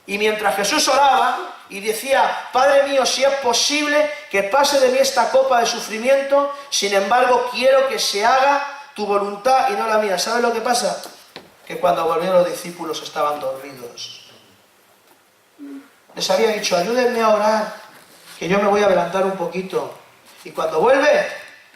Y mientras Jesús oraba y decía: Padre mío, si es posible que pase de mí esta copa de sufrimiento, sin embargo quiero que se haga tu voluntad y no la mía. ¿Sabes lo que pasa? Que cuando volvieron los discípulos estaban dormidos. Les había dicho: ayúdenme a orar, que yo me voy a adelantar un poquito. Y cuando vuelve,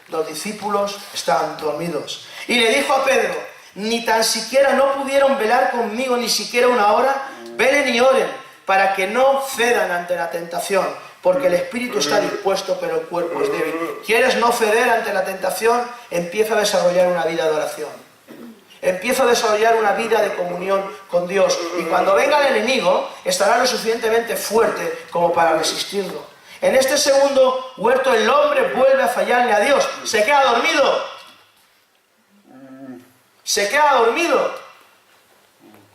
los discípulos estaban dormidos. Y le dijo a Pedro: ni tan siquiera no pudieron velar conmigo ni siquiera una hora. Velen y oren para que no cedan ante la tentación, porque el espíritu está dispuesto pero el cuerpo es débil. ¿Quieres no ceder ante la tentación? Empieza a desarrollar una vida de oración. Empieza a desarrollar una vida de comunión con Dios. Y cuando venga el enemigo, estará lo suficientemente fuerte como para resistirlo. En este segundo huerto el hombre vuelve a fallarle a Dios. Se queda dormido. Se queda dormido.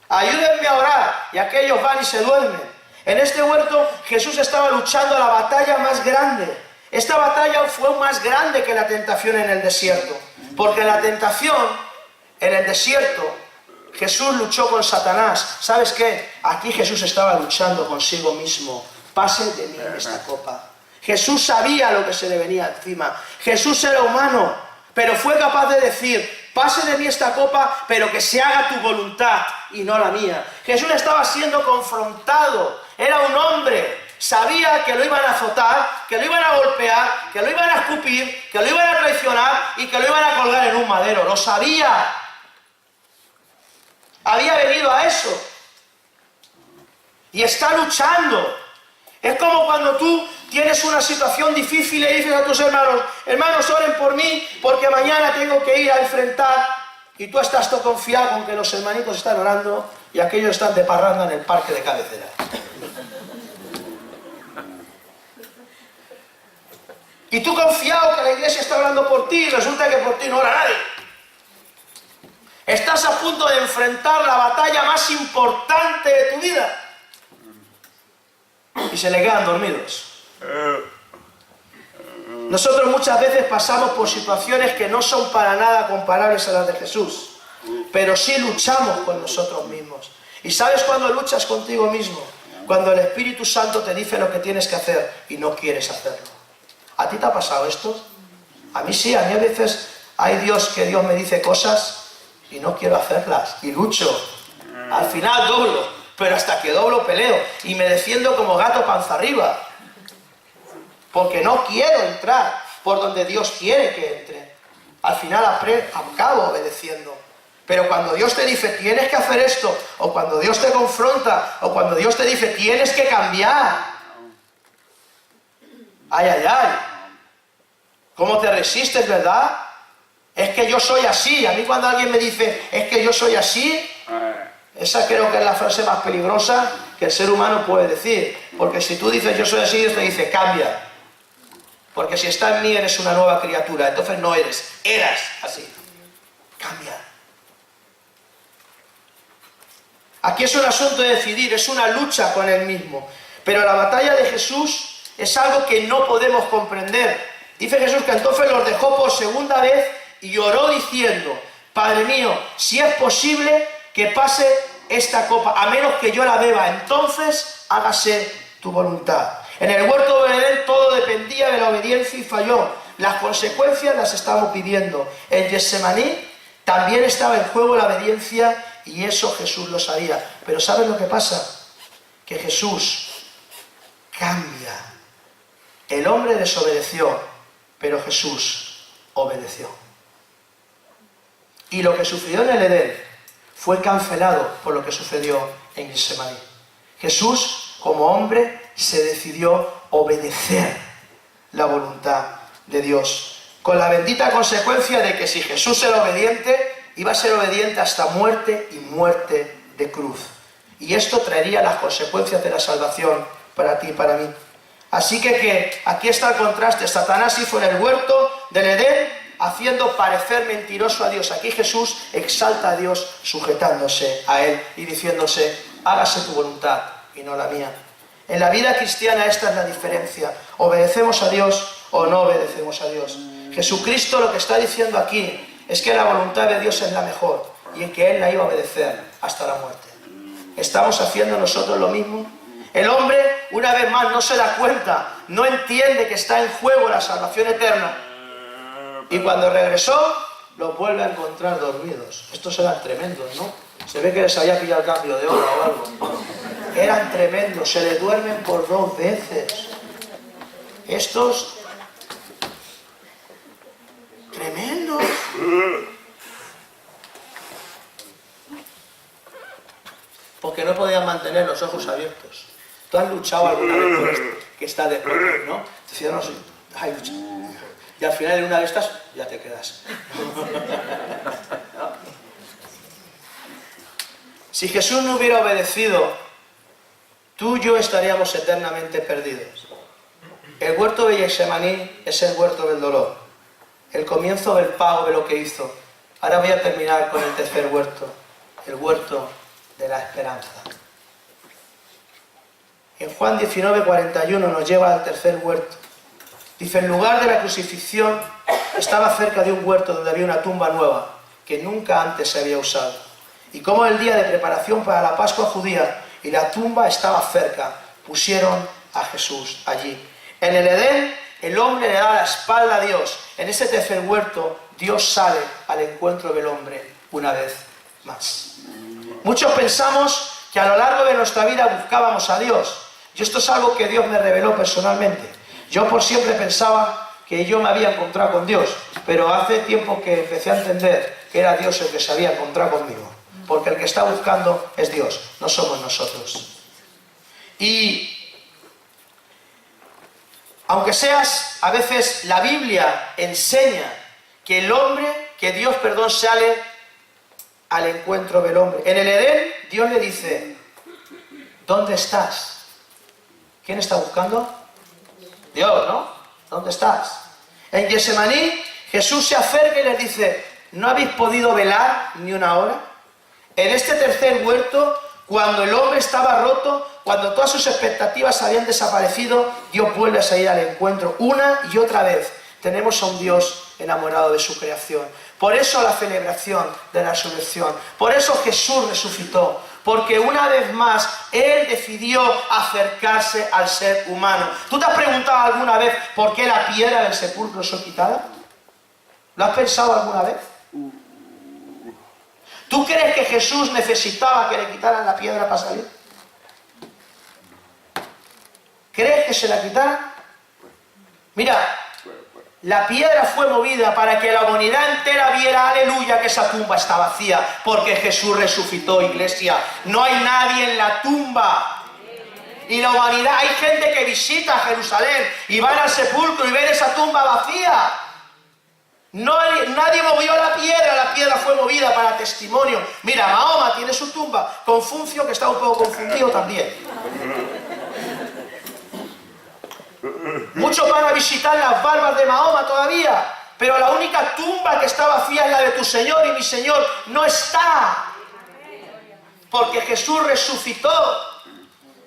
Ayúdenme a orar. Y aquellos van y se duermen. En este huerto Jesús estaba luchando la batalla más grande. Esta batalla fue más grande que la tentación en el desierto. Porque la tentación en el desierto, Jesús luchó con Satanás. ¿Sabes qué? Aquí Jesús estaba luchando consigo mismo. Pase de mí esta copa. Jesús sabía lo que se le venía encima. Jesús era humano, pero fue capaz de decir: pase de mí esta copa, pero que se haga tu voluntad y no la mía. Jesús estaba siendo confrontado. Era un hombre. Sabía que lo iban a azotar, que lo iban a golpear, que lo iban a escupir, que lo iban a traicionar y que lo iban a colgar en un madero. Lo sabía. Había venido a eso. Y está luchando. Es como cuando tú tienes una situación difícil y dices a tus hermanos: hermanos, oren por mí porque mañana tengo que ir a enfrentar. Y tú estás todo confiado con que los hermanitos están orando y aquellos están de parranda en el parque de cabecera. Y tú confiado que la iglesia está orando por ti y resulta que por ti no ora nadie. Estás a punto de enfrentar la batalla más importante de tu vida. Y se le quedan dormidos. Nosotros muchas veces pasamos por situaciones que no son para nada comparables a las de Jesús, pero sí luchamos con nosotros mismos. ¿Y sabes cuándo luchas contigo mismo? Cuando el Espíritu Santo te dice lo que tienes que hacer y no quieres hacerlo. ¿A ti te ha pasado esto? A mí sí, a mí a veces hay que Dios me dice cosas y no quiero hacerlas y lucho. Al final doblo, pero hasta que doblo peleo y me defiendo como gato panza arriba, porque no quiero entrar por donde Dios quiere que entre. Al final acabo obedeciendo. Pero cuando Dios te dice tienes que hacer esto, o cuando Dios te confronta, o cuando Dios te dice tienes que cambiar, ay, ay, ay, ¿cómo te resistes, verdad? Es que yo soy así. A mí cuando alguien me dice es que yo soy así, esa creo que es la frase más peligrosa que el ser humano puede decir. Porque si tú dices yo soy así, Dios te dice cambia. Porque si está en mí eres una nueva criatura. Entonces no eras así. Cambia. Aquí es un asunto de decidir, es una lucha con Él mismo. Pero la batalla de Jesús es algo que no podemos comprender. Dice Jesús que entonces los dejó por segunda vez y oró diciendo, Padre mío, si es posible que pase esta copa, a menos que yo la beba, entonces hágase tu voluntad. En el huerto de Edén todo dependía de la obediencia y falló. Las consecuencias las estamos viviendo. En Getsemaní también estaba en juego la obediencia y eso Jesús lo sabía. Pero ¿sabes lo que pasa? Que Jesús cambia. El hombre desobedeció, pero Jesús obedeció. Y lo que sucedió en el Edén fue cancelado por lo que sucedió en Getsemaní. Jesús, como hombre, se decidió obedecer la voluntad de Dios, con la bendita consecuencia de que si Jesús era obediente, iba a ser obediente hasta muerte y muerte de cruz. Y esto traería las consecuencias de la salvación para ti y para mí. Así que aquí está el contraste. Satanás hizo en el huerto del Edén, haciendo parecer mentiroso a Dios. Aquí Jesús exalta a Dios sujetándose a Él y diciéndose, hágase tu voluntad y no la mía. En la vida cristiana esta es la diferencia. ¿Obedecemos a Dios o no obedecemos a Dios? Jesucristo lo que está diciendo aquí es que la voluntad de Dios es la mejor y en que Él la iba a obedecer hasta la muerte. ¿Estamos haciendo nosotros lo mismo? El hombre, una vez más, no se da cuenta, no entiende que está en juego la salvación eterna. Y cuando regresó, los vuelve a encontrar dormidos. Estos eran tremendos, ¿no? Se ve que les había pillado el cambio de hora o algo. Eran tremendos, se les duermen por 2 veces. Estos, tremendos. Porque no podían mantener los ojos abiertos. ¿Tú has luchado alguna vez por esto? Que está de pronto, ¿no? Decía, no, sí, ay, lucha. Y al final en una de estas ya te quedas. Si Jesús no hubiera obedecido, tú y yo estaríamos eternamente perdidos. El huerto de Getsemaní es el huerto del dolor, el comienzo del pago de lo que hizo. Ahora voy a terminar con el tercer huerto, el huerto de la esperanza. En Juan 19:41 nos lleva al tercer huerto. Dice, el lugar de la crucifixión estaba cerca de un huerto donde había una tumba nueva, que nunca antes se había usado. Y como el día de preparación para la Pascua judía y la tumba estaba cerca, pusieron a Jesús allí. En el Edén, el hombre le da la espalda a Dios. En ese tercer huerto, Dios sale al encuentro del hombre una vez más. Muchos pensamos que a lo largo de nuestra vida buscábamos a Dios. Y esto es algo que Dios me reveló personalmente. Yo por siempre pensaba que yo me había encontrado con Dios, pero hace tiempo que empecé a entender que era Dios el que se había encontrado conmigo. Porque el que está buscando es Dios, no somos nosotros. Y aunque seas, a veces la Biblia enseña que el hombre, que Dios, sale al encuentro del hombre. En el Edén, Dios le dice, ¿dónde estás? ¿Quién está buscando? Dios, ¿no? ¿Dónde estás? En Getsemaní, Jesús se acerca y les dice, ¿no habéis podido velar ni una hora? En este tercer huerto, cuando el hombre estaba roto, cuando todas sus expectativas habían desaparecido, Dios vuelve a salir al encuentro una y otra vez. Tenemos a un Dios enamorado de su creación. Por eso la celebración de la resurrección. Por eso Jesús resucitó. Porque una vez más, Él decidió acercarse al ser humano. ¿Tú te has preguntado alguna vez por qué la piedra del sepulcro fue quitada? ¿Lo has pensado alguna vez? ¿Tú crees que Jesús necesitaba que le quitaran la piedra para salir? ¿Crees que se la quitaran? Mira, la piedra fue movida para que la humanidad entera viera, aleluya, que esa tumba está vacía, porque Jesús resucitó, iglesia. No hay nadie en la tumba. Y la humanidad, hay gente que visita Jerusalén y van al sepulcro y ven esa tumba vacía. No, nadie movió la piedra fue movida para testimonio. Mira, Mahoma tiene su tumba, Confucio, que está un poco confundido también. Muchos van a visitar las barbas de Mahoma todavía, pero la única tumba que está vacía es la de tu Señor, y mi Señor no está. Porque Jesús resucitó.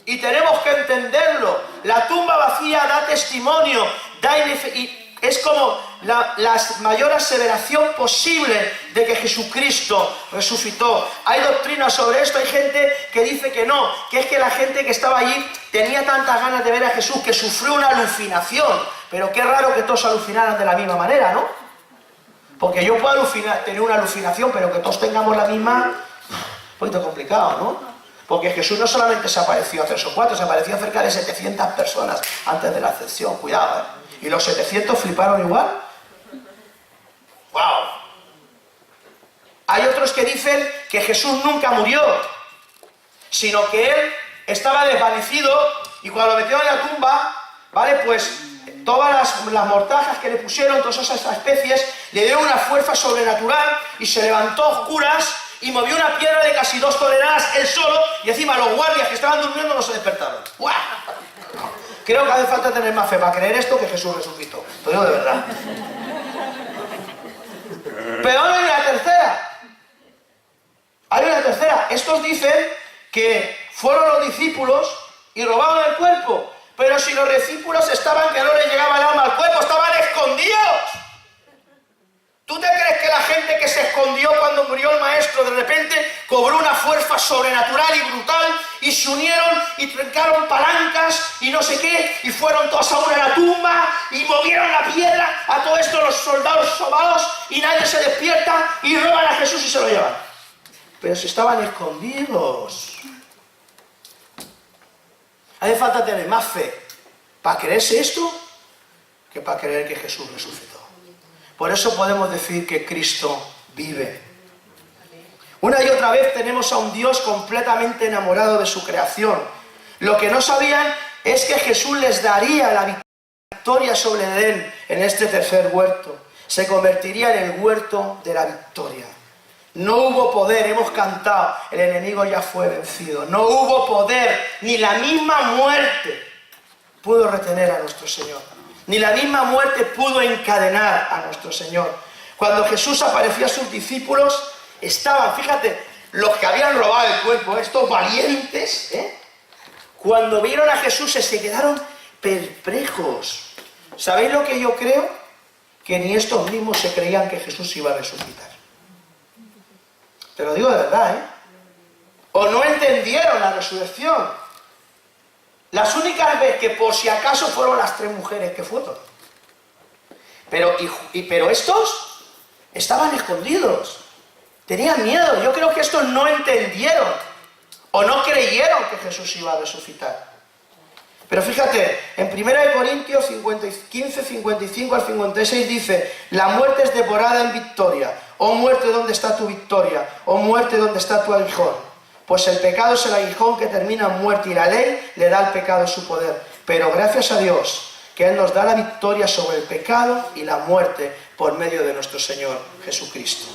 Y tenemos que entenderlo. La tumba vacía da testimonio, y es como la mayor aseveración posible de que Jesucristo resucitó. Hay doctrinas sobre esto, hay gente que dice que no, que es que la gente que estaba allí tenía tantas ganas de ver a Jesús que sufrió una alucinación. Pero qué raro que todos alucinaran de la misma manera, ¿no? Porque yo puedo tener una alucinación, pero que todos tengamos la misma, un poquito complicado, ¿no? Porque Jesús no solamente se apareció a 3 o 4, se apareció a cerca de 700 personas antes de la ascensión, cuidado, ¿eh? ¿Y los 700 fliparon igual? ¡Wow! Hay otros que dicen que Jesús nunca murió, sino que Él estaba desvanecido, y cuando lo metieron en la tumba, ¿vale? Pues todas las mortajas que le pusieron, todas esas especies, le dieron una fuerza sobrenatural y se levantó a oscuras y movió una piedra de casi 2 toneladas él solo, y encima los guardias que estaban durmiendo no se despertaron. ¡Guau! Creo que hace falta tener más fe para creer esto que Jesús resucitó. Lo digo de verdad. Pero ahora hay una tercera. Hay una tercera. Estos dicen que fueron los discípulos y robaron el cuerpo. Pero si los discípulos estaban que no les llegaba el alma al cuerpo, estaban escondidos. ¿Tú te crees que la gente que se escondió cuando murió el maestro de repente cobró una fuerza sobrenatural y brutal y se unieron y trencaron palancas y no sé qué y fueron todos a una a la tumba y movieron la piedra? A todo esto los soldados sobados y nadie se despierta y roban a Jesús y se lo llevan. Pero si estaban escondidos. Hace falta tener más fe para creerse esto que para creer que Jesús resucitó. Por eso podemos decir que Cristo vive. Una y otra vez tenemos a un Dios completamente enamorado de su creación. Lo que no sabían es que Jesús les daría la victoria sobre Edén en este tercer huerto. Se convertiría en el huerto de la victoria. No hubo poder, hemos cantado, el enemigo ya fue vencido. No hubo poder, ni la misma muerte pudo retener a nuestro Señor. Ni la misma muerte pudo encadenar a nuestro Señor. Cuando Jesús apareció a sus discípulos, estaban, fíjate, los que habían robado el cuerpo, estos valientes, cuando vieron a Jesús se quedaron perplejos. ¿Sabéis lo que yo creo? Que ni estos mismos se creían que Jesús iba a resucitar. Te lo digo de verdad, ¿eh? O no entendieron la resurrección. Las únicas veces que por si acaso fueron las 3 mujeres que fueron. Pero estos estaban escondidos. Tenían miedo. Yo creo que estos no entendieron o no creyeron que Jesús iba a resucitar. Pero fíjate, en 1 Corintios 15, 55 al 56 dice: la muerte es devorada en victoria. Oh muerte, ¿dónde está tu victoria? Oh muerte, ¿dónde está tu aguijón? Pues el pecado es el aguijón que termina en muerte y la ley le da al pecado su poder. Pero gracias a Dios que Él nos da la victoria sobre el pecado y la muerte por medio de nuestro Señor Jesucristo.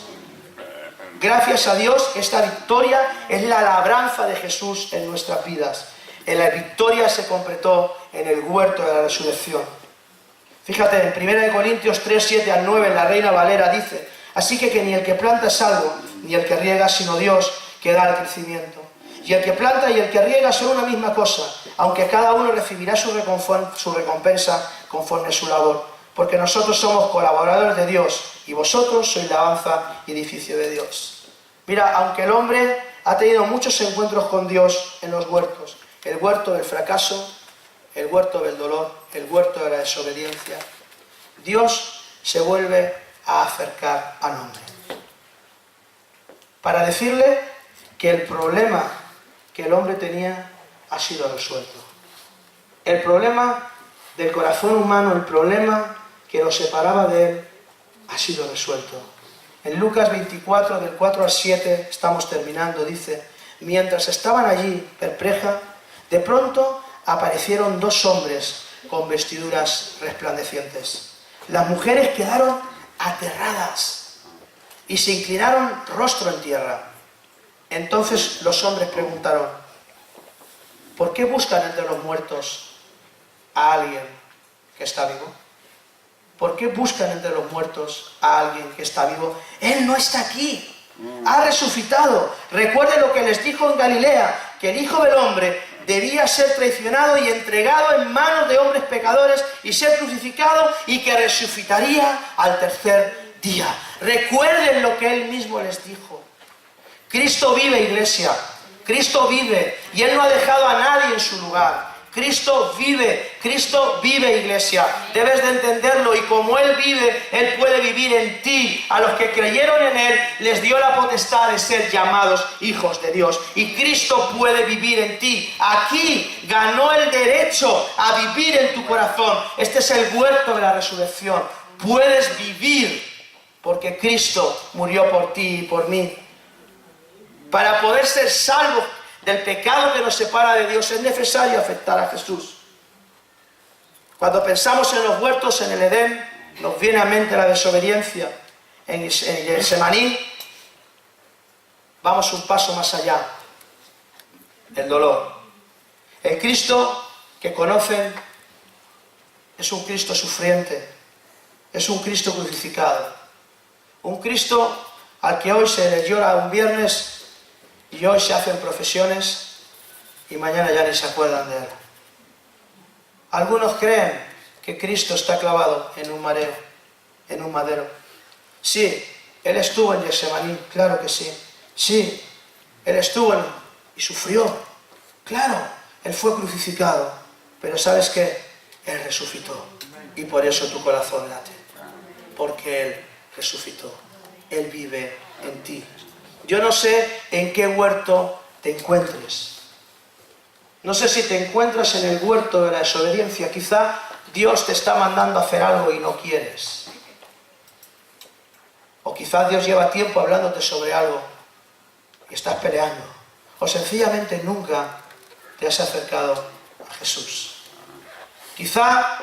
Gracias a Dios, esta victoria es la labranza de Jesús en nuestras vidas. La victoria se completó en el huerto de la resurrección. Fíjate, en 1 Corintios 3, 7 al 9, en la Reina Valera dice: así que ni el que planta es salvo, ni el que riega, sino Dios que da el crecimiento. Y el que planta y el que riega son una misma cosa, aunque cada uno recibirá su recompensa conforme a su labor. Porque nosotros somos colaboradores de Dios, y vosotros sois labranza y edificio de Dios. Mira, aunque el hombre ha tenido muchos encuentros con Dios en los huertos, el huerto del fracaso, el huerto del dolor, el huerto de la desobediencia, Dios se vuelve a acercar al hombre para decirle que el problema que el hombre tenía ha sido resuelto. El problema del corazón humano, el problema que lo separaba de Él, ha sido resuelto. En Lucas 24, del 4 al 7, estamos terminando, dice: mientras estaban allí, perpleja, de pronto aparecieron dos hombres con vestiduras resplandecientes. Las mujeres quedaron aterradas y se inclinaron rostro en tierra. Entonces los hombres preguntaron: ¿por qué buscan entre los muertos a alguien que está vivo? ¿Por qué buscan entre los muertos a alguien que está vivo? Él no está aquí, ha resucitado. Recuerden lo que les dijo en Galilea, que el Hijo del Hombre debía ser traicionado y entregado en manos de hombres pecadores y ser crucificado, y que resucitaría al tercer día. Recuerden lo que Él mismo les dijo. Cristo vive, iglesia. Cristo vive, y Él no ha dejado a nadie en su lugar. Cristo vive, iglesia. Debes de entenderlo, y como Él vive, Él puede vivir en ti. A los que creyeron en Él les dio la potestad de ser llamados hijos de Dios, y Cristo puede vivir en ti. Aquí ganó el derecho a vivir en tu corazón. Este es el huerto de la resurrección. Puedes vivir porque Cristo murió por ti y por mí. Para poder ser salvos del pecado que nos separa de Dios, es necesario aceptar a Jesús. Cuando pensamos en los huertos, en el Edén, nos viene a mente la desobediencia. En Getsemaní, vamos un paso más allá: el dolor. El Cristo que conocen es un Cristo sufriente, es un Cristo crucificado, un Cristo al que hoy se le llora un viernes, y hoy se hacen profesiones, y mañana ya ni se acuerdan de Él. Algunos creen que Cristo está clavado en un madero. Sí, Él estuvo en Getsemaní, claro que sí. Sí, Él estuvo y sufrió. Claro, Él fue crucificado. Pero ¿sabes qué? Él resucitó. Y por eso tu corazón late. Porque Él resucitó. Él vive en ti. Yo no sé en qué huerto te encuentres. No sé si te encuentras en el huerto de la desobediencia. Quizá Dios te está mandando a hacer algo y no quieres. O quizá Dios lleva tiempo hablándote sobre algo y estás peleando. O sencillamente nunca te has acercado a Jesús. Quizá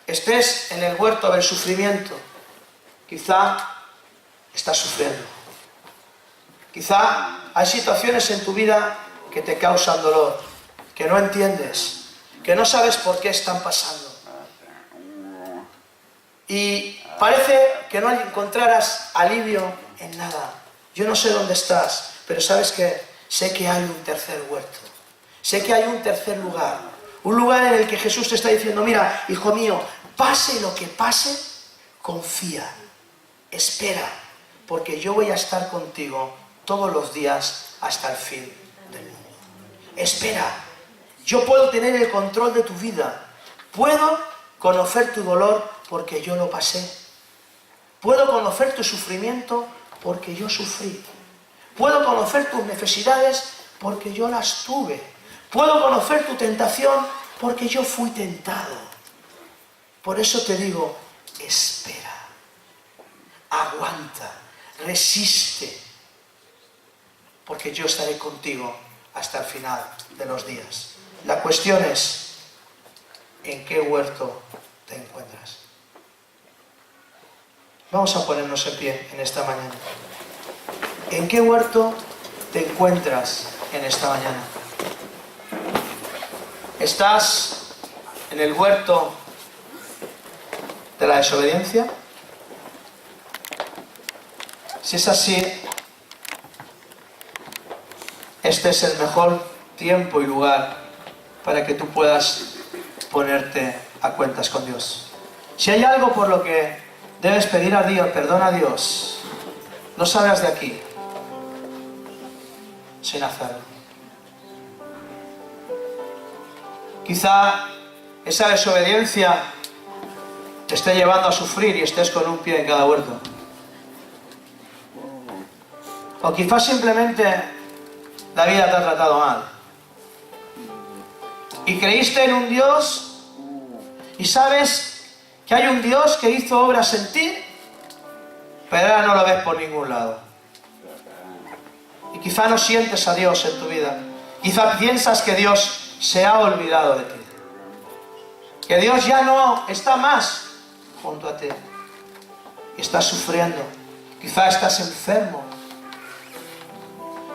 estés en el huerto del sufrimiento. Quizá estás sufriendo. Quizá hay situaciones en tu vida que te causan dolor, que no entiendes, que no sabes por qué están pasando. Y parece que no encontrarás alivio en nada. Yo no sé dónde estás, pero ¿sabes qué? Sé que hay un tercer huerto. Sé que hay un tercer lugar. Un lugar en el que Jesús te está diciendo: mira, hijo mío, pase lo que pase, confía, espera, porque yo voy a estar contigo todos los días hasta el fin del mundo. Espera, yo puedo tener el control de tu vida. Puedo conocer tu dolor porque yo lo pasé. Puedo conocer tu sufrimiento porque yo sufrí. Puedo conocer tus necesidades porque yo las tuve. Puedo conocer tu tentación porque yo fui tentado. Por eso te digo, espera, aguanta, resiste, porque yo estaré contigo hasta el final de los días. La cuestión es: ¿en qué huerto te encuentras? Vamos a ponernos en pie en esta mañana. ¿En qué huerto te encuentras en esta mañana? ¿Estás en el huerto de la desobediencia? Si es así, este es el mejor tiempo y lugar para que tú puedas ponerte a cuentas con Dios. Si hay algo por lo que debes pedir a Dios, perdón a Dios, no salgas de aquí sin hacerlo. Quizá esa desobediencia te esté llevando a sufrir y estés con un pie en cada huerto. O quizás simplemente la vida te ha tratado mal. y creíste en un Dios y sabes que hay un Dios que hizo obras en ti, pero ahora no lo ves por ningún lado. Y quizá no sientes a Dios en tu vida. Quizá piensas que Dios se ha olvidado de ti. Que Dios ya no está más junto a ti. Y estás sufriendo. Quizá estás enfermo.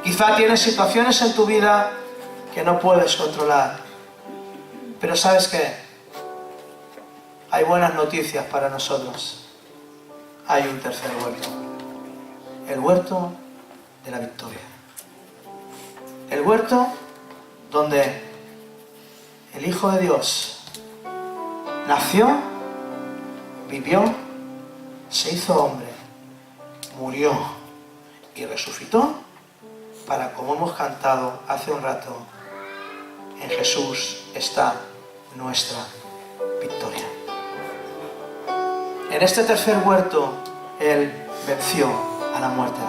Quizá tienes situaciones en tu vida que no puedes controlar. Pero ¿sabes qué? Hay buenas noticias para nosotros. Hay un tercer huerto. El huerto de la victoria. El huerto donde el Hijo de Dios nació, vivió, se hizo hombre, murió y resucitó para, como hemos cantado hace un rato, en Jesús está nuestra victoria. En este tercer huerto, Él venció a la muerte.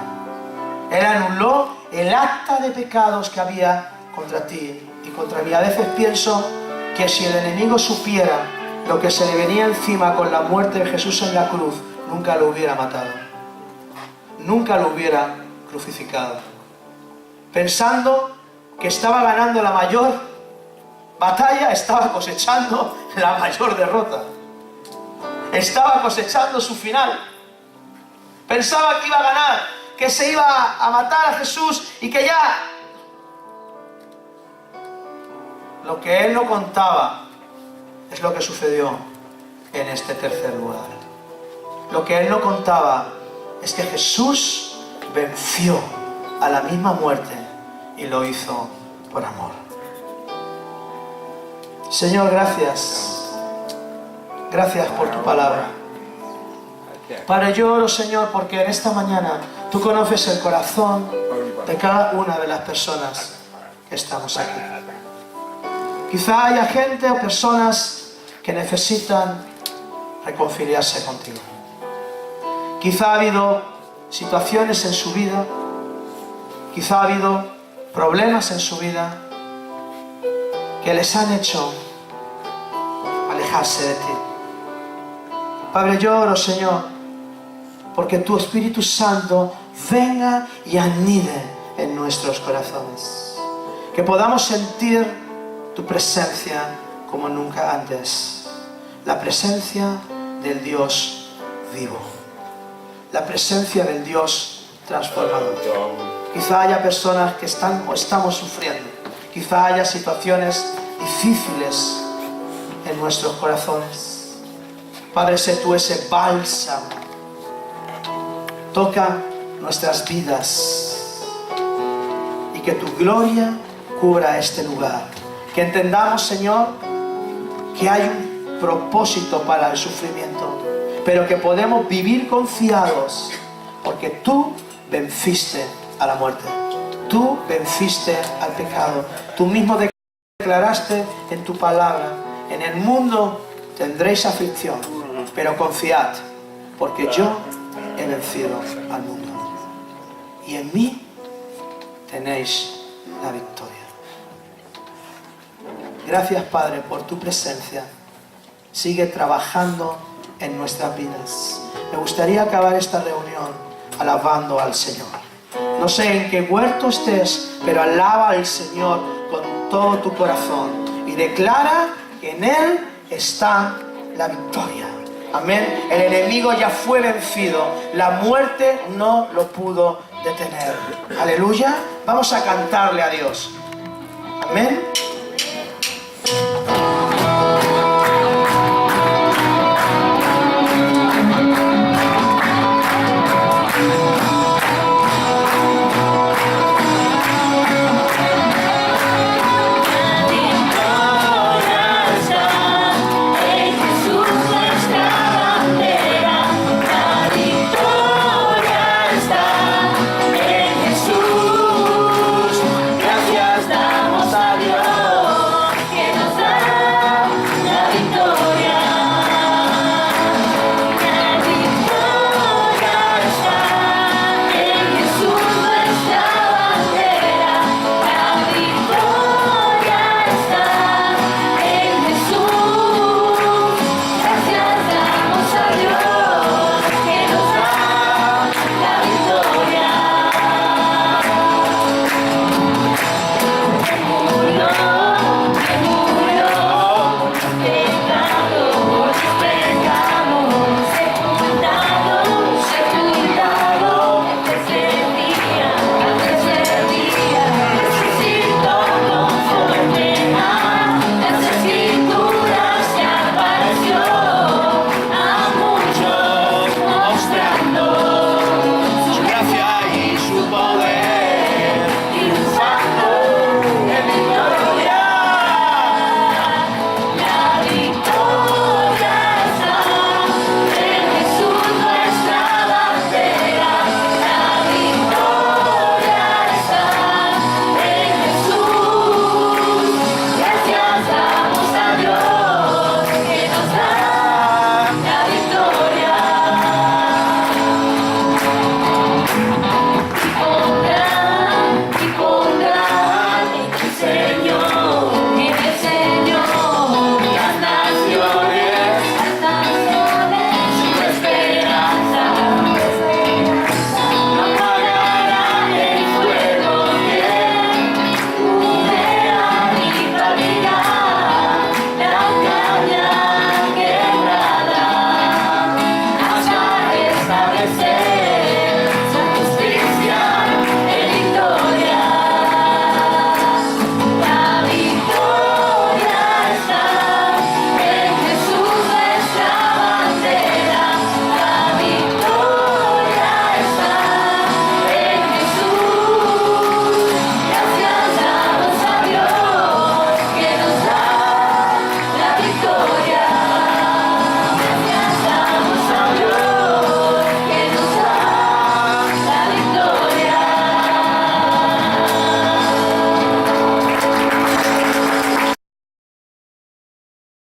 Él anuló el acta de pecados que había contra ti y contra mí. A veces pienso que si el enemigo supiera lo que se le venía encima con la muerte de Jesús en la cruz, nunca lo hubiera matado. Nunca lo hubiera crucificado. Pensando que estaba ganando la mayor batalla, estaba cosechando la mayor derrota. Estaba cosechando su final. Pensaba que iba a ganar, que se iba a matar a Jesús y que ya... Lo que él no contaba es lo que sucedió en este tercer lugar. Lo que él no contaba es que Jesús venció a la misma muerte y lo hizo por amor. Señor, gracias. Gracias por tu palabra. Padre, yo oro, Señor, porque en esta mañana tú conoces el corazón de cada una de las personas que estamos aquí. Quizá haya gente o personas que necesitan reconciliarse contigo. Quizá ha habido situaciones en su vida, quizá ha habido problemas en su vida que les han hecho alejarse de ti. Padre, yo oro, Señor, porque tu Espíritu Santo venga y anide en nuestros corazones. Que podamos sentir tu presencia como nunca antes. La presencia del Dios vivo. La presencia del Dios transformador. Quizá haya personas que están o estamos sufriendo. Quizá haya situaciones difíciles en nuestros corazones. Padre, sé tú ese bálsamo. Toca nuestras vidas y que tu gloria cubra este lugar. Que entendamos, Señor, que hay un propósito para el sufrimiento, pero que podemos vivir confiados porque tú venciste a la muerte. Tú venciste al pecado. Tú mismo declaraste en tu palabra: en el mundo tendréis aflicción, pero confiad, porque yo he vencido al mundo. Y en mí tenéis la victoria. Gracias, Padre, por tu presencia. Sigue trabajando en nuestras vidas. Me gustaría acabar esta reunión alabando al Señor. No sé en qué huerto estés, pero alaba al Señor con todo tu corazón y declara que en Él está la victoria. Amén. El enemigo ya fue vencido. La muerte no lo pudo detener. Aleluya. Vamos a cantarle a Dios. Amén.